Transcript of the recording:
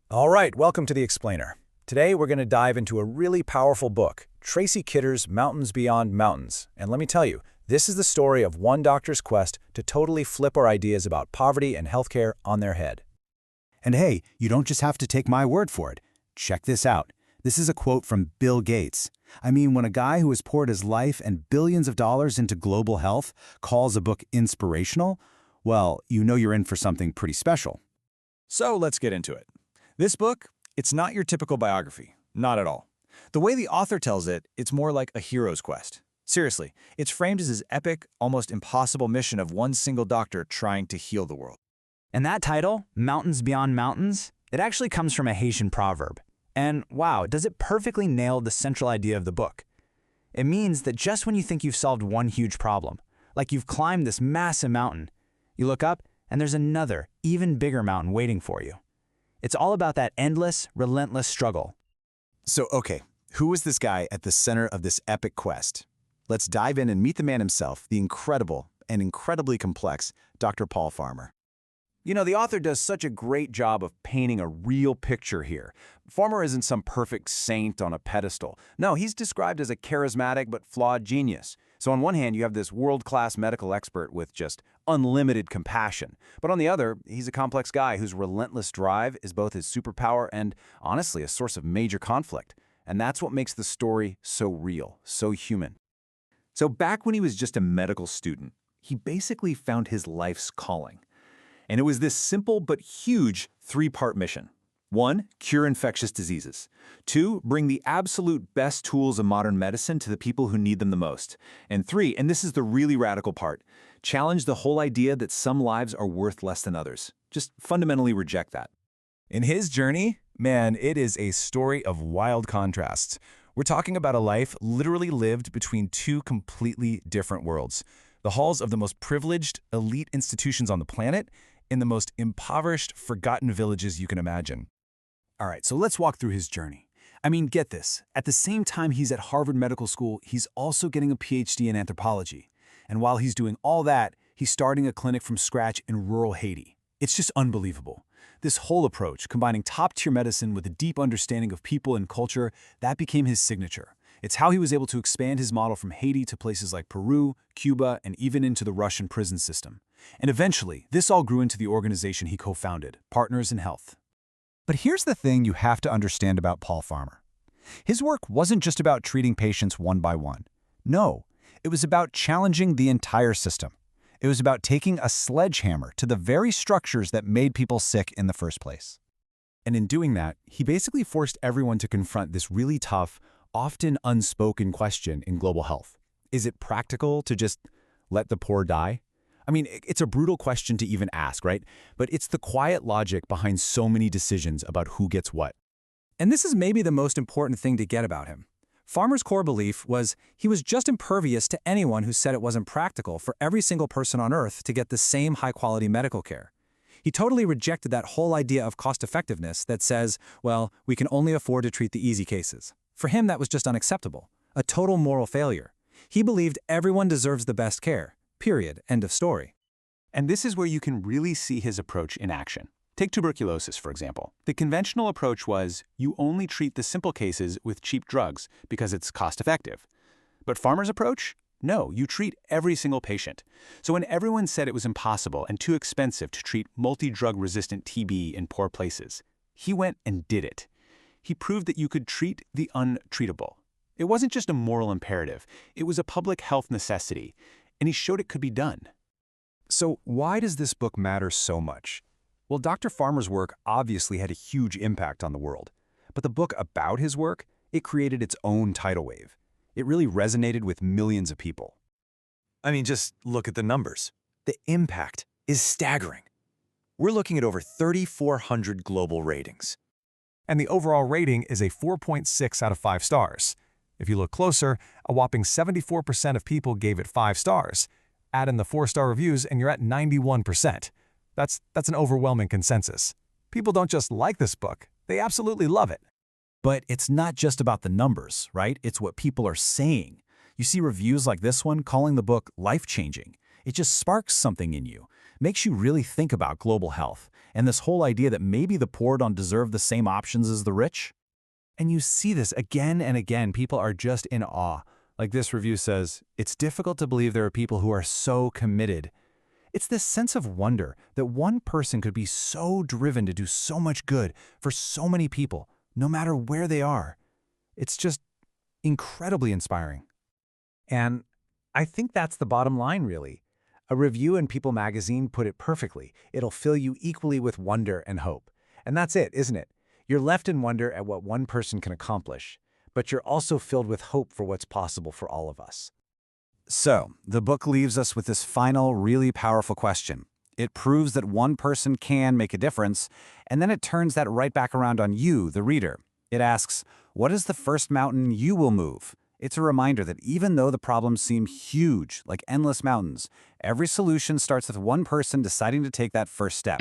All right, welcome to The Explainer. Today we're going to dive into a really powerful book, Tracy Kidder's Mountains Beyond Mountains. And let me tell you, this is the story of one doctor's quest to totally flip our ideas about poverty and healthcare on their head. And hey, you don't just have to take my word for it. Check this out. This is a quote from Bill Gates. I mean, when a guy who has poured his life and billions of dollars into global health calls a book inspirational, well, you know you're in for something pretty special. So let's get into it. This book, it's not your typical biography. Not at all. The way the author tells it, it's more like a hero's quest. Seriously, it's framed as his epic, almost impossible mission of one single doctor trying to heal the world. And that title, Mountains Beyond Mountains, it actually comes from a Haitian proverb. And wow, does it perfectly nail the central idea of the book. It means that just when you think you've solved one huge problem, like you've climbed this massive mountain, you look up and there's another, even bigger mountain waiting for you. It's all about that endless, relentless struggle. So, okay, who is this guy at the center of this epic quest? Let's dive in and meet the man himself, the incredible and incredibly complex Dr. Paul Farmer. You know, the author does such a great job of painting a real picture here. Farmer isn't some perfect saint on a pedestal. No, he's described as a charismatic but flawed genius. So on one hand, you have this world-class medical expert with just unlimited compassion. But on the other, he's a complex guy whose relentless drive is both his superpower and, honestly, a source of major conflict. And that's what makes the story so real, so human. So back when he was just a medical student, he basically found his life's calling. And it was this simple but huge three-part mission. 1, cure infectious diseases. 2, bring the absolute best tools of modern medicine to the people who need them the most. And 3, and this is the really radical part, challenge the whole idea that some lives are worth less than others. Just fundamentally reject that. In his journey, man, it is a story of wild contrasts. We're talking about a life literally lived between two completely different worlds. The halls of the most privileged, elite institutions on the planet in the most impoverished, forgotten villages you can imagine. All right, so let's walk through his journey. I mean, get this. At the same time he's at Harvard Medical School, he's also getting a PhD in anthropology. And while he's doing all that, he's starting a clinic from scratch in rural Haiti. It's just unbelievable. This whole approach, combining top-tier medicine with a deep understanding of people and culture, that became his signature. It's how he was able to expand his model from Haiti to places like Peru, Cuba, and even into the Russian prison system. And eventually, this all grew into the organization he co-founded, Partners in Health. But here's the thing you have to understand about Paul Farmer. His work wasn't just about treating patients one by one. No, it was about challenging the entire system. It was about taking a sledgehammer to the very structures that made people sick in the first place. And in doing that, he basically forced everyone to confront this really tough, often unspoken question in global health. Is it practical to just let the poor die? I mean, it's a brutal question to even ask, right? But it's the quiet logic behind so many decisions about who gets what. And this is maybe the most important thing to get about him. Farmer's core belief was he was just impervious to anyone who said it wasn't practical for every single person on Earth to get the same high-quality medical care. He totally rejected that whole idea of cost-effectiveness that says, well, we can only afford to treat the easy cases. For him, that was just unacceptable, a total moral failure. He believed everyone deserves the best care, period, end of story. And this is where you can really see his approach in action. Take tuberculosis, for example. The conventional approach was you only treat the simple cases with cheap drugs because it's cost-effective. But Farmer's approach? No, you treat every single patient. So when everyone said it was impossible and too expensive to treat multi-drug-resistant TB in poor places, he went and did it. He proved that you could treat the untreatable. It wasn't just a moral imperative, it was a public health necessity, and he showed it could be done. So why does this book matter so much? Well, Dr. Farmer's work obviously had a huge impact on the world. But the book about his work, it created its own tidal wave. It really resonated with millions of people. I mean, just look at the numbers. The impact is staggering. We're looking at over 3,400 global ratings. And the overall rating is a 4.6 out of 5 stars. If you look closer, a whopping 74% of people gave it 5 stars. Add in the 4-star reviews and you're at 91%. That's an overwhelming consensus. People don't just like this book, they absolutely love it. But it's not just about the numbers, right? It's what people are saying. You see reviews like this one calling the book life-changing. It just sparks something in you, makes you really think about global health, and this whole idea that maybe the poor don't deserve the same options as the rich. And you see this again and again. People are just in awe. Like this review says, it's difficult to believe there are people who are so committed. It's this sense of wonder that one person could be so driven to do so much good for so many people, no matter where they are. It's just incredibly inspiring. And I think that's the bottom line, really. A review in People magazine put it perfectly. It'll fill you equally with wonder and hope. And that's it, isn't it? You're left in wonder at what one person can accomplish, but you're also filled with hope for what's possible for all of us. So, the book leaves us with this final, really powerful question. It proves that one person can make a difference, and then it turns that right back around on you, the reader. It asks, what is the first mountain you will move? It's a reminder that even though the problems seem huge, like endless mountains, every solution starts with one person deciding to take that first step.